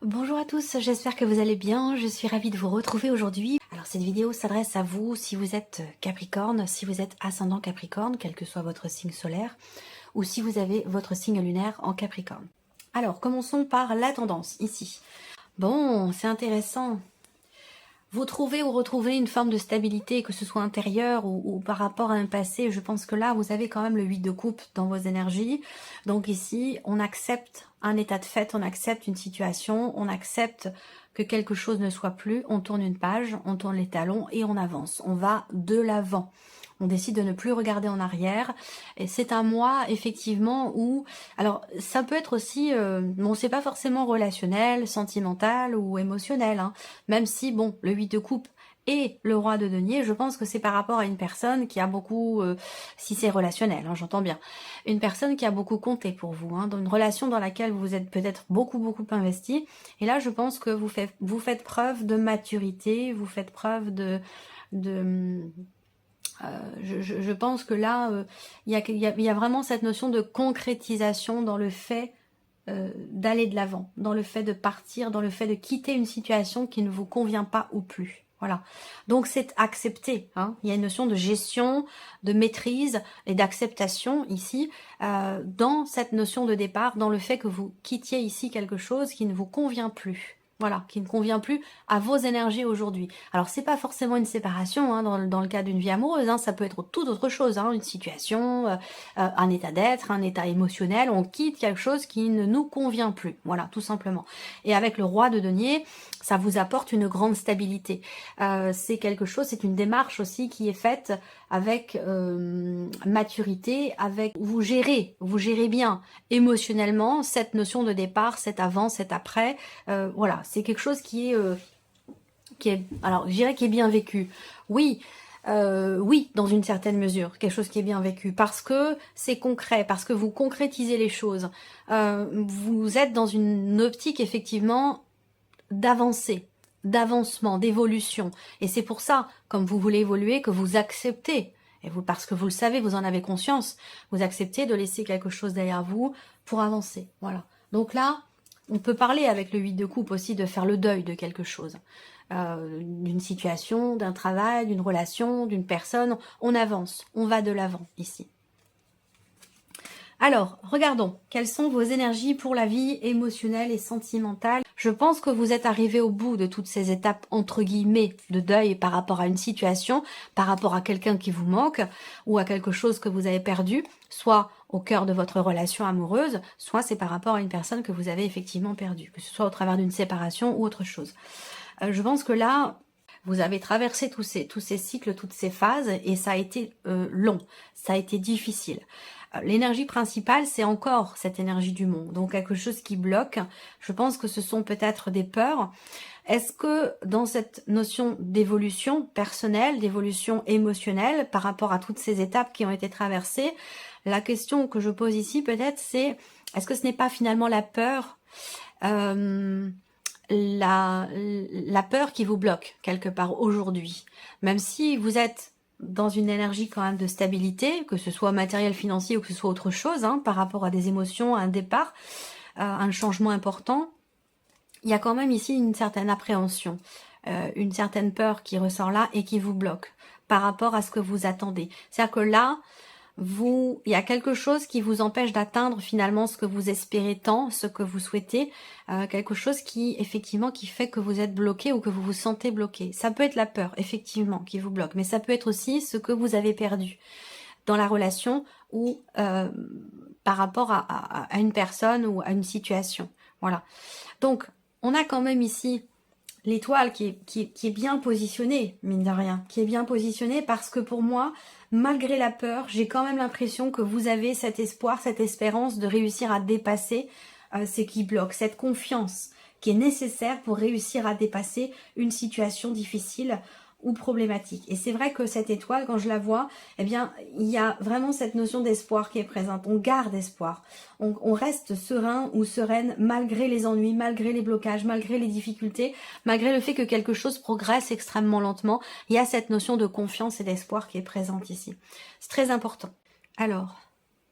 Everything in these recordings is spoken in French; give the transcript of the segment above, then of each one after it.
Bonjour à tous, j'espère que vous allez bien, je suis ravie de vous retrouver aujourd'hui. Alors cette vidéo s'adresse à vous si vous êtes Capricorne, si vous êtes ascendant Capricorne, quel que soit votre signe solaire, ou si vous avez votre signe lunaire en Capricorne. Alors commençons par la tendance, ici. Bon, c'est intéressant. Vous trouvez ou retrouvez une forme de stabilité, que ce soit intérieure ou par rapport à un passé. Je pense que là, vous avez quand même le 8 de coupe dans vos énergies. Donc ici, on accepte un état de fait, on accepte une situation, on accepte que quelque chose ne soit plus. On tourne une page, on tourne les talons et on avance. On va de l'avant. On décide de ne plus regarder en arrière. Et c'est un mois, effectivement, où... Alors, ça peut être aussi... bon, c'est pas forcément relationnel, sentimental ou émotionnel, hein. Même si, bon, le 8 de coupe et le roi de denier, je pense que c'est par rapport à une personne qui a beaucoup... si c'est relationnel, hein, j'entends bien. Une personne qui a beaucoup compté pour vous, hein, dans une relation dans laquelle vous êtes peut-être beaucoup investi. Et là, je pense que vous faites preuve de maturité, vous faites preuve de je pense que là, il y a vraiment cette notion de concrétisation dans le fait d'aller de l'avant, dans le fait de partir, dans le fait de quitter une situation qui ne vous convient pas ou plus. Voilà. Donc c'est accepté. Hein. Il y a une notion de gestion, de maîtrise et d'acceptation ici, dans cette notion de départ, dans le fait que vous quittiez ici quelque chose qui ne vous convient plus. Voilà, qui ne convient plus à vos énergies aujourd'hui. Alors c'est pas forcément une séparation, hein, dans le cas d'une vie amoureuse, hein, ça peut être tout autre chose, hein, une situation, un état d'être, un état émotionnel, on quitte quelque chose qui ne nous convient plus, voilà, tout simplement. Et avec le roi de denier, ça vous apporte une grande stabilité. C'est quelque chose, c'est une démarche aussi qui est faite avec maturité, avec vous gérez bien émotionnellement cette notion de départ, cet avant, cet après, voilà, c'est quelque chose qui est, alors je dirais qui est bien vécu. Oui, oui, dans une certaine mesure, quelque chose qui est bien vécu, parce que c'est concret, parce que vous concrétisez les choses. Vous êtes dans une optique effectivement d'avancer, d'avancement, d'évolution. Et c'est pour ça, comme vous voulez évoluer, que vous acceptez, et vous, parce que vous le savez, vous en avez conscience, vous acceptez de laisser quelque chose derrière vous pour avancer. Voilà. Donc là, on peut parler avec le 8 de coupe aussi de faire le deuil de quelque chose. D'une situation, d'un travail, d'une relation, d'une personne. On avance, on va de l'avant ici. Alors, regardons, quelles sont vos énergies pour la vie émotionnelle et sentimentale? Je pense que vous êtes arrivé au bout de toutes ces étapes, entre guillemets, de deuil par rapport à une situation, par rapport à quelqu'un qui vous manque, ou à quelque chose que vous avez perdu, soit au cœur de votre relation amoureuse, soit c'est par rapport à une personne que vous avez effectivement perdue, que ce soit au travers d'une séparation ou autre chose. Je pense que là, vous avez traversé tous ces cycles, toutes ces phases, et ça a été long, ça a été difficile. L'énergie principale, c'est encore cette énergie du monde, donc quelque chose qui bloque. Je pense que ce sont peut-être des peurs. Est-ce que dans cette notion d'évolution personnelle, d'évolution émotionnelle, par rapport à toutes ces étapes qui ont été traversées, la question que je pose ici peut-être c'est, est-ce que ce n'est pas finalement la peur la peur qui vous bloque quelque part aujourd'hui, même si vous êtes dans une énergie quand même de stabilité, que ce soit matériel, financier ou que ce soit autre chose, hein, par rapport à des émotions, à un départ, un changement important, il y a quand même ici une certaine appréhension, une certaine peur qui ressort là et qui vous bloque par rapport à ce que vous attendez. C'est-à-dire que là, il y a quelque chose qui vous empêche d'atteindre finalement ce que vous espérez tant, ce que vous souhaitez, quelque chose qui effectivement qui fait que vous êtes bloqué ou que vous vous sentez bloqué. Ça peut être la peur effectivement qui vous bloque, mais ça peut être aussi ce que vous avez perdu dans la relation ou par rapport à une personne ou à une situation. Voilà. Donc on a quand même ici l'étoile qui est bien positionnée, mine de rien, qui est bien positionnée parce que pour moi, malgré la peur, j'ai quand même l'impression que vous avez cet espoir, cette espérance de réussir à dépasser ce qui bloque, cette confiance qui est nécessaire pour réussir à dépasser une situation difficile ou problématique. Et c'est vrai que cette étoile, quand je la vois, eh bien, il y a vraiment cette notion d'espoir qui est présente. On garde espoir. On reste serein ou sereine malgré les ennuis, malgré les blocages, malgré les difficultés, malgré le fait que quelque chose progresse extrêmement lentement. Il y a cette notion de confiance et d'espoir qui est présente ici. C'est très important. Alors,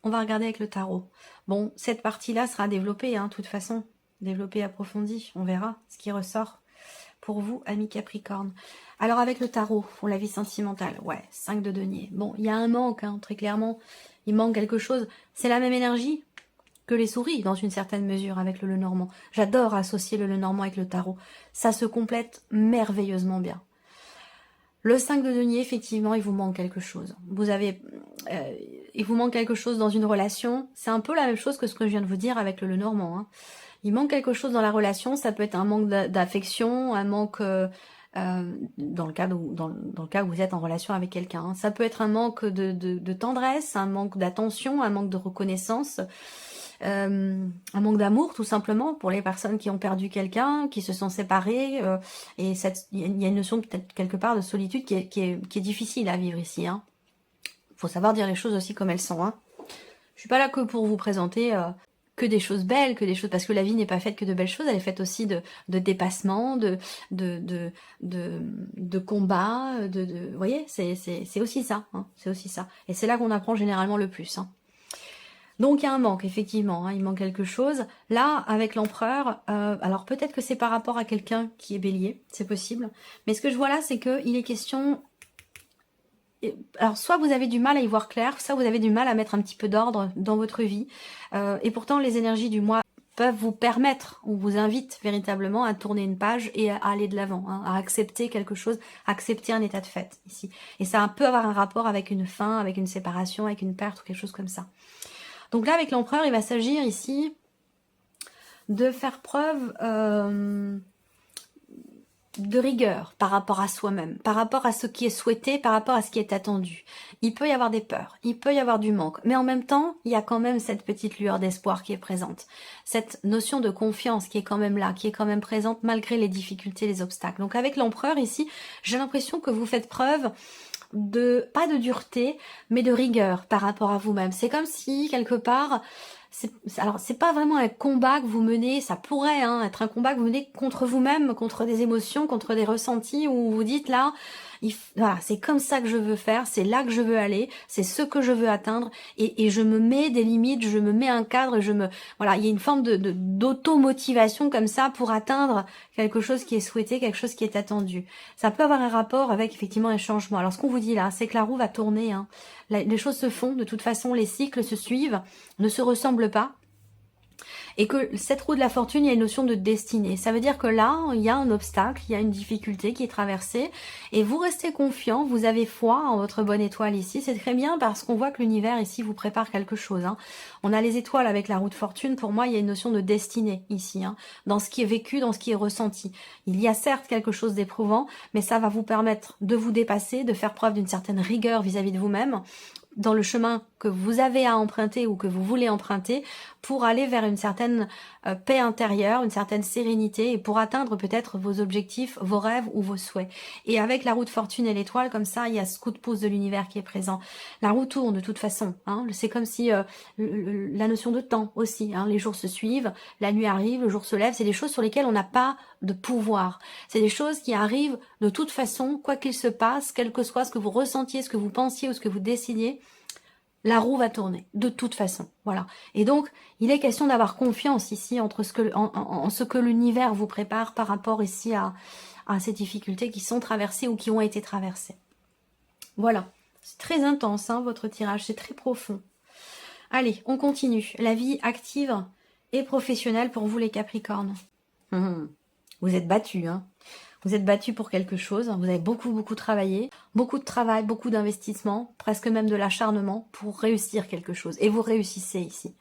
on va regarder avec le tarot. Bon, cette partie-là sera développée, hein, de toute façon. développé, approfondi. On verra ce qui ressort pour vous, amis Capricorne. Alors avec le tarot, pour la vie sentimentale, ouais, 5 de denier. Bon, il y a un manque, hein, très clairement. Il manque quelque chose. C'est la même énergie que les souris, dans une certaine mesure, avec le Lenormand. J'adore associer le Lenormand avec le tarot. Ça se complète merveilleusement bien. Le 5 de denier, effectivement, il vous manque quelque chose. Il vous manque quelque chose dans une relation. C'est un peu la même chose que ce que je viens de vous dire avec le Lenormand, hein. Il manque quelque chose dans la relation, ça peut être un manque d'affection, un manque dans le cas où vous êtes en relation avec quelqu'un. Ça peut être un manque de tendresse, un manque d'attention, un manque de reconnaissance, un manque d'amour tout simplement pour les personnes qui ont perdu quelqu'un, qui se sont séparées. Et il y a une notion peut-être quelque part de solitude qui est difficile à vivre ici, hein. Faut savoir dire les choses aussi comme elles sont, hein. Je suis pas là que pour vous présenter que des choses belles, que des choses, parce que la vie n'est pas faite que de belles choses, elle est faite aussi de dépassements, de combats, vous voyez, c'est aussi ça, hein, c'est aussi ça. Et c'est là qu'on apprend généralement le plus, hein. Donc il y a un manque, effectivement, hein, il manque quelque chose. Là, avec l'empereur, alors peut-être que c'est par rapport à quelqu'un qui est bélier, c'est possible, mais ce que je vois là, c'est qu'il est question... Alors, soit vous avez du mal à y voir clair, soit vous avez du mal à mettre un petit peu d'ordre dans votre vie. Et pourtant, les énergies du mois peuvent vous permettre, on vous invite véritablement à tourner une page et à aller de l'avant, hein, à accepter quelque chose, accepter un état de fait ici. Et ça peut avoir un rapport avec une fin, avec une séparation, avec une perte ou quelque chose comme ça. Donc là, avec l'empereur, il va s'agir ici de faire preuve... de rigueur par rapport à soi-même, par rapport à ce qui est souhaité, par rapport à ce qui est attendu. Il peut y avoir des peurs, il peut y avoir du manque, mais en même temps, il y a quand même cette petite lueur d'espoir qui est présente. Cette notion de confiance qui est quand même là, qui est quand même présente malgré les difficultés, les obstacles. Donc avec l'empereur ici, j'ai l'impression que vous faites preuve de, pas de dureté, mais de rigueur par rapport à vous-même. C'est comme si, quelque part... Alors, c'est pas vraiment un combat que vous menez, ça pourrait être un combat que vous menez contre vous-même, contre des émotions, contre des ressentis, où vous dites là, voilà, c'est comme ça que je veux faire, c'est là que je veux aller, c'est ce que je veux atteindre, et je me mets des limites, je me mets un cadre, voilà, il y a une forme d'auto-motivation comme ça pour atteindre quelque chose qui est souhaité, quelque chose qui est attendu. Ça peut avoir un rapport avec effectivement un changement. Alors, ce qu'on vous dit là, c'est que la roue va tourner, hein. Les choses se font, de toute façon, les cycles se suivent, ne se ressemblent pas. Et que cette roue de la fortune, il y a une notion de destinée. Ça veut dire que là, il y a un obstacle, il y a une difficulté qui est traversée, et vous restez confiant, vous avez foi en votre bonne étoile ici. C'est très bien parce qu'on voit que l'univers ici vous prépare quelque chose, hein. On a les étoiles avec la roue de fortune. Pour moi, il y a une notion de destinée ici, hein, dans ce qui est vécu, dans ce qui est ressenti. Il y a certes quelque chose d'éprouvant, mais ça va vous permettre de vous dépasser, de faire preuve d'une certaine rigueur vis-à-vis de vous-même, dans le chemin que vous avez à emprunter ou que vous voulez emprunter pour aller vers une certaine paix intérieure, une certaine sérénité et pour atteindre peut-être vos objectifs, vos rêves ou vos souhaits. Et avec la roue de fortune et l'étoile, comme ça, il y a ce coup de pouce de l'univers qui est présent. La roue tourne de toute façon, hein. C'est comme si la notion de temps aussi, hein. Les jours se suivent, la nuit arrive, le jour se lève, c'est des choses sur lesquelles on n'a pas de pouvoir. C'est des choses qui arrivent de toute façon, quoi qu'il se passe, quel que soit ce que vous ressentiez, ce que vous pensiez ou ce que vous décidiez, la roue va tourner, de toute façon. Voilà. Et donc, il est question d'avoir confiance ici en ce que l'univers vous prépare par rapport ici à ces difficultés qui sont traversées ou qui ont été traversées. Voilà. C'est très intense, hein, votre tirage. C'est très profond. Allez, on continue. La vie active et professionnelle pour vous, les Capricornes. Vous êtes battus, hein. Vous êtes battu pour quelque chose, vous avez beaucoup travaillé, beaucoup de travail, beaucoup d'investissement, presque même de l'acharnement pour réussir quelque chose. Et vous réussissez ici.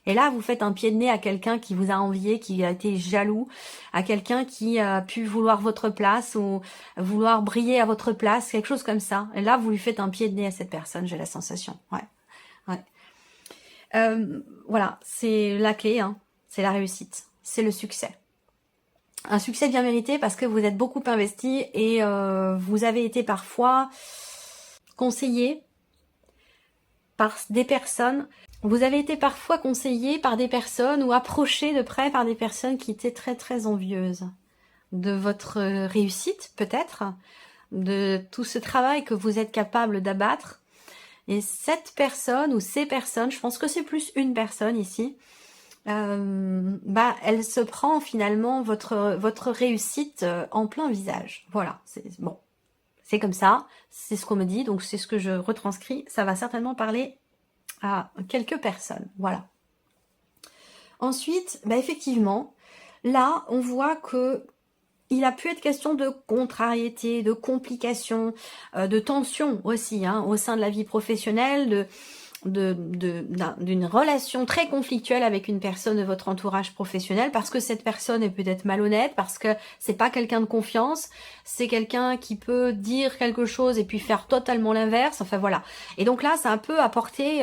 Et là, vous faites un pied de nez à quelqu'un qui vous a envié, qui a été jaloux, à quelqu'un qui a pu vouloir votre place ou vouloir briller à votre place, quelque chose comme ça. Et là, vous lui faites un pied de nez à cette personne, j'ai la sensation. Ouais. Voilà, c'est la clé, hein. C'est la réussite, c'est le succès. Un succès bien mérité parce que vous êtes beaucoup investi et vous avez été parfois conseillé par des personnes. Vous avez été parfois conseillé par des personnes ou approché de près par des personnes qui étaient très envieuses de votre réussite peut-être, de tout ce travail que vous êtes capable d'abattre. Et cette personne ou ces personnes, je pense que c'est plus une personne ici, elle se prend finalement votre réussite en plein visage. Voilà, c'est bon, c'est comme ça, c'est ce qu'on me dit, donc c'est ce que je retranscris. Ça va certainement parler à quelques personnes, voilà. Ensuite, effectivement, là, on voit que il a pu être question de contrariété, de complications, de tension aussi, hein, au sein de la vie professionnelle, d'une relation très conflictuelle avec une personne de votre entourage professionnel, parce que cette personne est peut-être malhonnête, parce que c'est pas quelqu'un de confiance, c'est quelqu'un qui peut dire quelque chose et puis faire totalement l'inverse, enfin voilà. Et donc là, ça a un peu apporté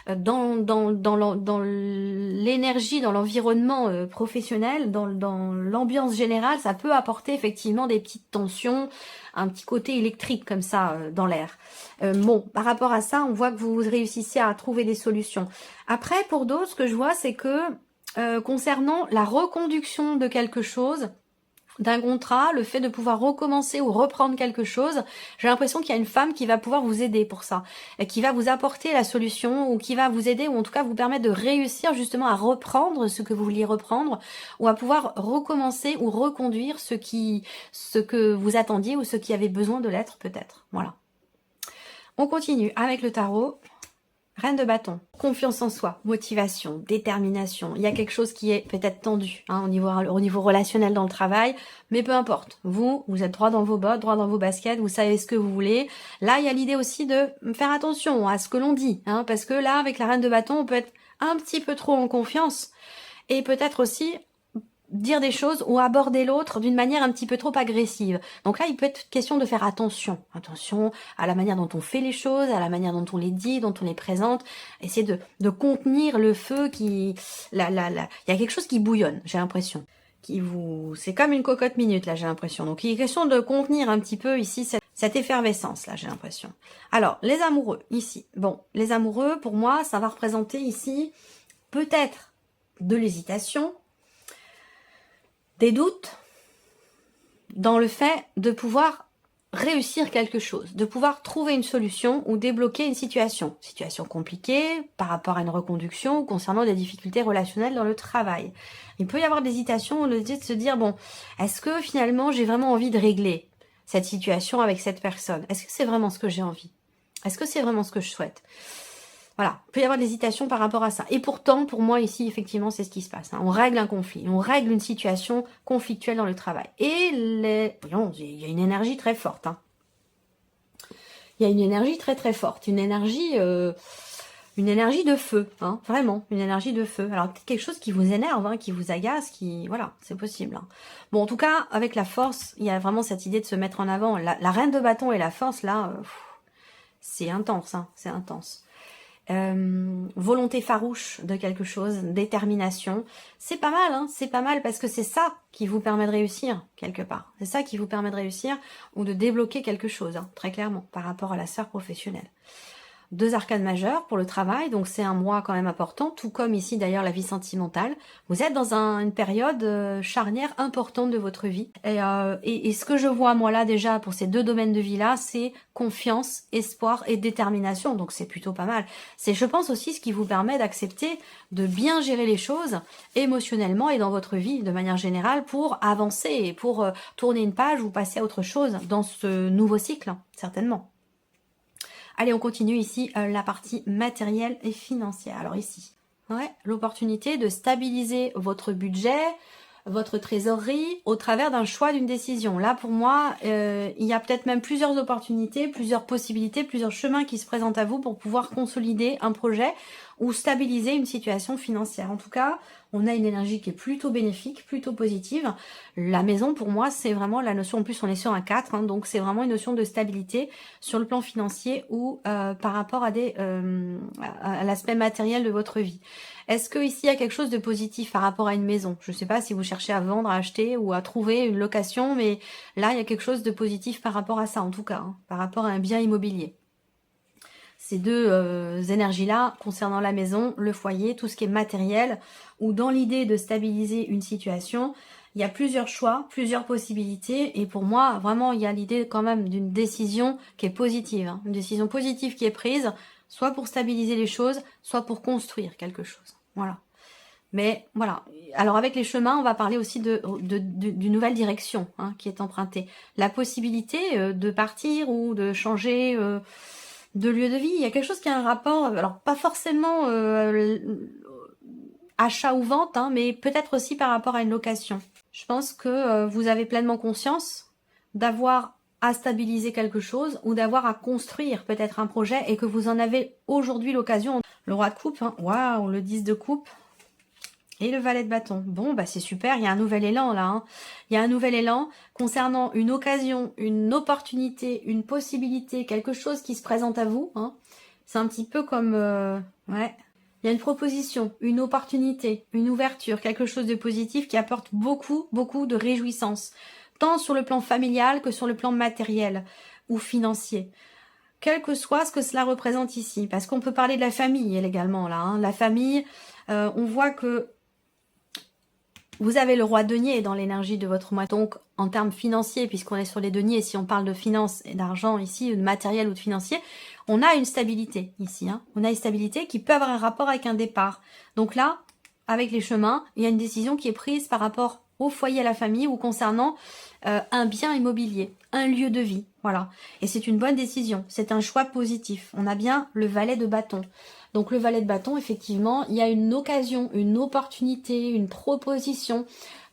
dans l'énergie, dans l'environnement professionnel, dans l'ambiance générale, ça peut apporter effectivement des petites tensions, un petit côté électrique comme ça dans l'air. Bon, par rapport à ça, on voit que vous réussissez à trouver des solutions. Après, pour d'autres, ce que je vois, c'est que concernant la reconduction de quelque chose, d'un contrat, le fait de pouvoir recommencer ou reprendre quelque chose, j'ai l'impression qu'il y a une femme qui va pouvoir vous aider pour ça, et qui va vous apporter la solution, ou qui va vous aider, ou en tout cas vous permettre de réussir justement à reprendre ce que vous vouliez reprendre, ou à pouvoir recommencer ou reconduire ce que vous attendiez, ou ce qui avait besoin de l'être peut-être. Voilà. On continue avec le tarot. Reine de bâton, confiance en soi, motivation, détermination. Il y a quelque chose qui est peut-être tendu hein, au niveau relationnel dans le travail, mais peu importe. Vous êtes droit dans vos bottes, droit dans vos baskets, vous savez ce que vous voulez. Là, il y a l'idée aussi de faire attention à ce que l'on dit, hein, parce que là, avec la reine de bâton, on peut être un petit peu trop en confiance et peut-être aussi dire des choses ou aborder l'autre d'une manière un petit peu trop agressive. Donc là, il peut être question de faire attention. Attention à la manière dont on fait les choses, à la manière dont on les dit, dont on les présente. Essayer de contenir le feu qui... Il y a quelque chose qui bouillonne, j'ai l'impression. C'est comme une cocotte minute, là, j'ai l'impression. Donc il est question de contenir un petit peu ici cette effervescence, là, j'ai l'impression. Alors, les amoureux, ici. Bon, les amoureux, pour moi, ça va représenter ici peut-être de l'hésitation, des doutes dans le fait de pouvoir réussir quelque chose, de pouvoir trouver une solution ou débloquer une situation. Situation compliquée par rapport à une reconduction ou concernant des difficultés relationnelles dans le travail. Il peut y avoir de l'hésitation, de se dire, bon, est-ce que finalement j'ai vraiment envie de régler cette situation avec cette personne? Est-ce que c'est vraiment ce que j'ai envie? Est-ce que c'est vraiment ce que je souhaite? Voilà, il peut y avoir de l'hésitation par rapport à ça. Et pourtant, pour moi, ici, effectivement, c'est ce qui se passe. Hein. On règle un conflit, on règle une situation conflictuelle dans le travail. Et voyons, il y a une énergie très forte. Hein. Il y a une énergie très très forte, une énergie de feu, hein, vraiment, une énergie de feu. Alors peut-être quelque chose qui vous énerve, hein, qui vous agace, voilà, c'est possible. Hein. Bon, en tout cas, avec la force, il y a vraiment cette idée de se mettre en avant. La reine de bâton et la force, là, c'est intense, hein, c'est intense. Volonté farouche de quelque chose, détermination, c'est pas mal, hein, c'est pas mal parce que c'est ça qui vous permet de réussir quelque part. C'est ça qui vous permet de réussir ou de débloquer quelque chose, hein, très clairement, par rapport à la sphère professionnelle. 2 arcanes majeures pour le travail, donc c'est un mois quand même important, tout comme ici d'ailleurs la vie sentimentale. Vous êtes dans une période charnière importante de votre vie. Et ce que je vois moi là déjà pour ces 2 domaines de vie là, c'est confiance, espoir et détermination, donc c'est plutôt pas mal. C'est je pense aussi ce qui vous permet d'accepter de bien gérer les choses émotionnellement et dans votre vie de manière générale pour avancer et pour tourner une page ou passer à autre chose dans ce nouveau cycle, hein, certainement. Allez, on continue ici la partie matérielle et financière. Alors ici, ouais, l'opportunité de stabiliser votre budget, votre trésorerie au travers d'un choix, d'une décision. Là, pour moi, il y a peut-être même plusieurs opportunités, plusieurs possibilités, plusieurs chemins qui se présentent à vous pour pouvoir consolider un projet ou stabiliser une situation financière. En tout cas, on a une énergie qui est plutôt bénéfique, plutôt positive. La maison, pour moi, c'est vraiment la notion, en plus on est sur un 4, hein, donc c'est vraiment une notion de stabilité sur le plan financier ou par rapport à l'aspect matériel de votre vie. Est-ce que ici il y a quelque chose de positif par rapport à une maison? Je ne sais pas si vous cherchez à vendre, à acheter ou à trouver une location, mais là il y a quelque chose de positif par rapport à ça en tout cas, hein, par rapport à un bien immobilier. Ces 2 énergies-là, concernant la maison, le foyer, tout ce qui est matériel, ou dans l'idée de stabiliser une situation, il y a plusieurs choix, plusieurs possibilités, et pour moi, vraiment, il y a l'idée quand même d'une décision qui est positive, hein, une décision positive qui est prise, soit pour stabiliser les choses, soit pour construire quelque chose. Voilà. Mais voilà. Alors avec les chemins, on va parler aussi d'une nouvelle direction hein, qui est empruntée. La possibilité de partir ou de changer de lieu de vie. Il y a quelque chose qui a un rapport, alors pas forcément achat ou vente, hein, mais peut-être aussi par rapport à une location. Je pense que vous avez pleinement conscience d'avoir à stabiliser quelque chose ou d'avoir à construire peut-être un projet et que vous en avez aujourd'hui l'occasion. Le roi de coupe, hein, waouh, le 10 de coupe et le valet de bâton. Bon, bah c'est super, il y a un nouvel élan là. Hein. Il y a un nouvel élan concernant une occasion, une opportunité, une possibilité, quelque chose qui se présente à vous. Hein. C'est un petit peu comme... ouais. Il y a une proposition, une opportunité, une ouverture, quelque chose de positif qui apporte beaucoup, beaucoup de réjouissance. Tant sur le plan familial que sur le plan matériel ou financier. Quel que soit ce que cela représente ici. Parce qu'on peut parler de la famille également là. Hein. La famille, on voit que vous avez le roi denier dans l'énergie de votre mois. Donc, en termes financiers, puisqu'on est sur les deniers, si on parle de finances et d'argent ici, de matériel ou de financier, on a une stabilité ici. Hein. On a une stabilité qui peut avoir un rapport avec un départ. Donc là, avec les chemins, il y a une décision qui est prise par rapport au foyer, à la famille ou concernant un bien immobilier, un lieu de vie. Voilà. Et c'est une bonne décision. C'est un choix positif. On a bien le valet de bâton. Donc le valet de bâton, effectivement, il y a une occasion, une opportunité, une proposition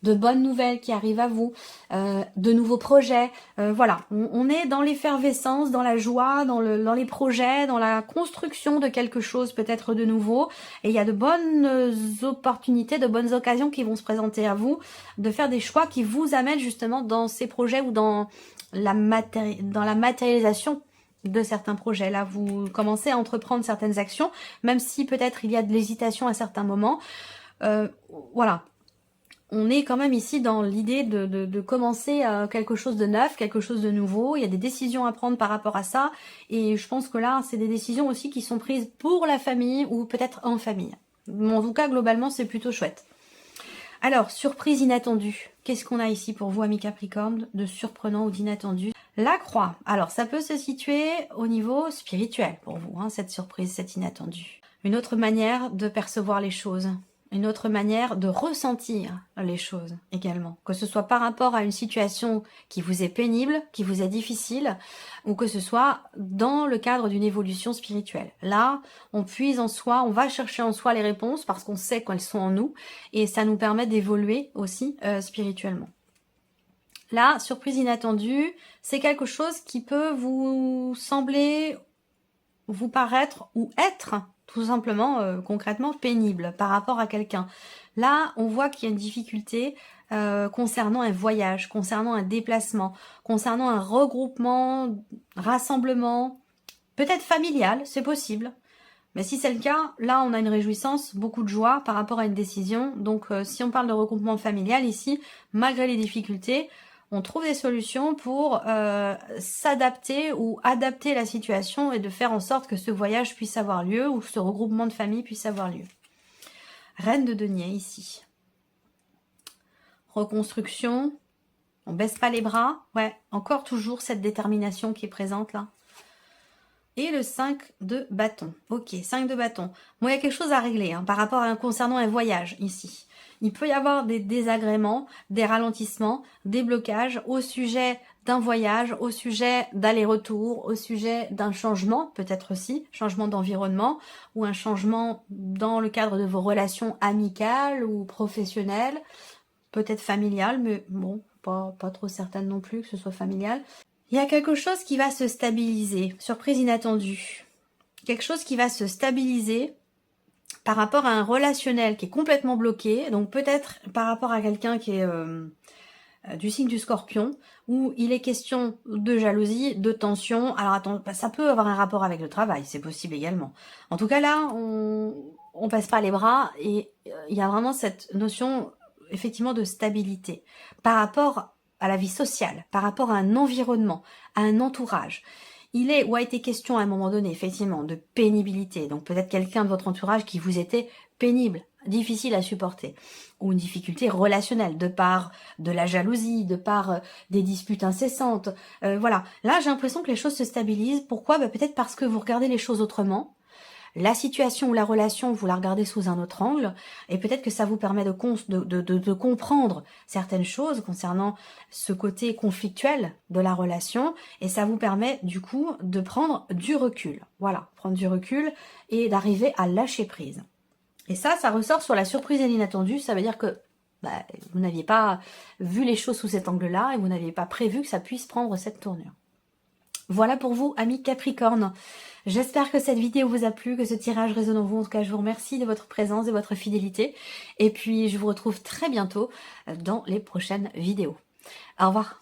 de bonnes nouvelles qui arrivent à vous, de nouveaux projets. Voilà, on est dans l'effervescence, dans la joie, dans les projets, dans la construction de quelque chose peut-être de nouveau. Et il y a de bonnes opportunités, de bonnes occasions qui vont se présenter à vous, de faire des choix qui vous amènent justement dans ces projets ou dans la matérialisation de certains projets. Là, vous commencez à entreprendre certaines actions, même si peut-être il y a de l'hésitation à certains moments. Voilà. On est quand même ici dans l'idée de commencer quelque chose de neuf, quelque chose de nouveau. Il y a des décisions à prendre par rapport à ça. Et je pense que là, c'est des décisions aussi qui sont prises pour la famille ou peut-être en famille. Mais en tout cas, globalement, c'est plutôt chouette. Alors, surprise inattendue. Qu'est-ce qu'on a ici pour vous, amis Capricorne, de surprenant ou d'inattendu? La croix. Alors, ça peut se situer au niveau spirituel pour vous, hein, cette surprise, cet inattendu. Une autre manière de percevoir les choses. Une autre manière de ressentir les choses également. Que ce soit par rapport à une situation qui vous est pénible, qui vous est difficile, ou que ce soit dans le cadre d'une évolution spirituelle. Là, on puise en soi, on va chercher en soi les réponses parce qu'on sait qu'elles sont en nous et ça nous permet d'évoluer aussi spirituellement. Là, surprise inattendue, c'est quelque chose qui peut vous sembler, vous paraître ou être tout simplement, concrètement, pénible par rapport à quelqu'un. Là, on voit qu'il y a une difficulté concernant un voyage, concernant un déplacement, concernant un regroupement, rassemblement, peut-être familial, c'est possible. Mais si c'est le cas, là, on a une réjouissance, beaucoup de joie par rapport à une décision. Donc, si on parle de regroupement familial ici, malgré les difficultés, on trouve des solutions pour s'adapter ou adapter la situation et de faire en sorte que ce voyage puisse avoir lieu ou que ce regroupement de famille puisse avoir lieu. Reine de denier ici. Reconstruction. On baisse pas les bras. Ouais, encore toujours cette détermination qui est présente là. Et le 5 de bâton. Ok, 5 de bâton. Bon, il y a quelque chose à régler hein, par rapport à concernant un voyage ici. Il peut y avoir des désagréments, des ralentissements, des blocages au sujet d'un voyage, au sujet d'aller-retour, au sujet d'un changement, peut-être aussi, changement d'environnement, ou un changement dans le cadre de vos relations amicales ou professionnelles, peut-être familiales, mais bon, pas trop certaine non plus que ce soit familial. Il y a quelque chose qui va se stabiliser, surprise inattendue. Quelque chose qui va se stabiliser par rapport à un relationnel qui est complètement bloqué, donc peut-être par rapport à quelqu'un qui est du signe du Scorpion, où il est question de jalousie, de tension. Alors attends, ça peut avoir un rapport avec le travail, c'est possible également. En tout cas là, on passe pas les bras et il y a vraiment cette notion effectivement de stabilité par rapport à la vie sociale, par rapport à un environnement, à un entourage. Il est ou a été question à un moment donné, effectivement, de pénibilité. Donc peut-être quelqu'un de votre entourage qui vous était pénible, difficile à supporter. Ou une difficulté relationnelle, de par de la jalousie, de par des disputes incessantes. Voilà. Là, j'ai l'impression que les choses se stabilisent. Pourquoi? Peut-être parce que vous regardez les choses autrement. la situation ou la relation, vous la regardez sous un autre angle, et peut-être que ça vous permet de comprendre certaines choses concernant ce côté conflictuel de la relation, et ça vous permet du coup de prendre du recul. Voilà, prendre du recul et d'arriver à lâcher prise. Et ça ressort sur la surprise et l'inattendu, ça veut dire que vous n'aviez pas vu les choses sous cet angle-là, et vous n'aviez pas prévu que ça puisse prendre cette tournure. Voilà pour vous, amis Capricorne. J'espère que cette vidéo vous a plu, que ce tirage résonne en vous. En tout cas, je vous remercie de votre présence, de votre fidélité. Et puis, je vous retrouve très bientôt dans les prochaines vidéos. Au revoir.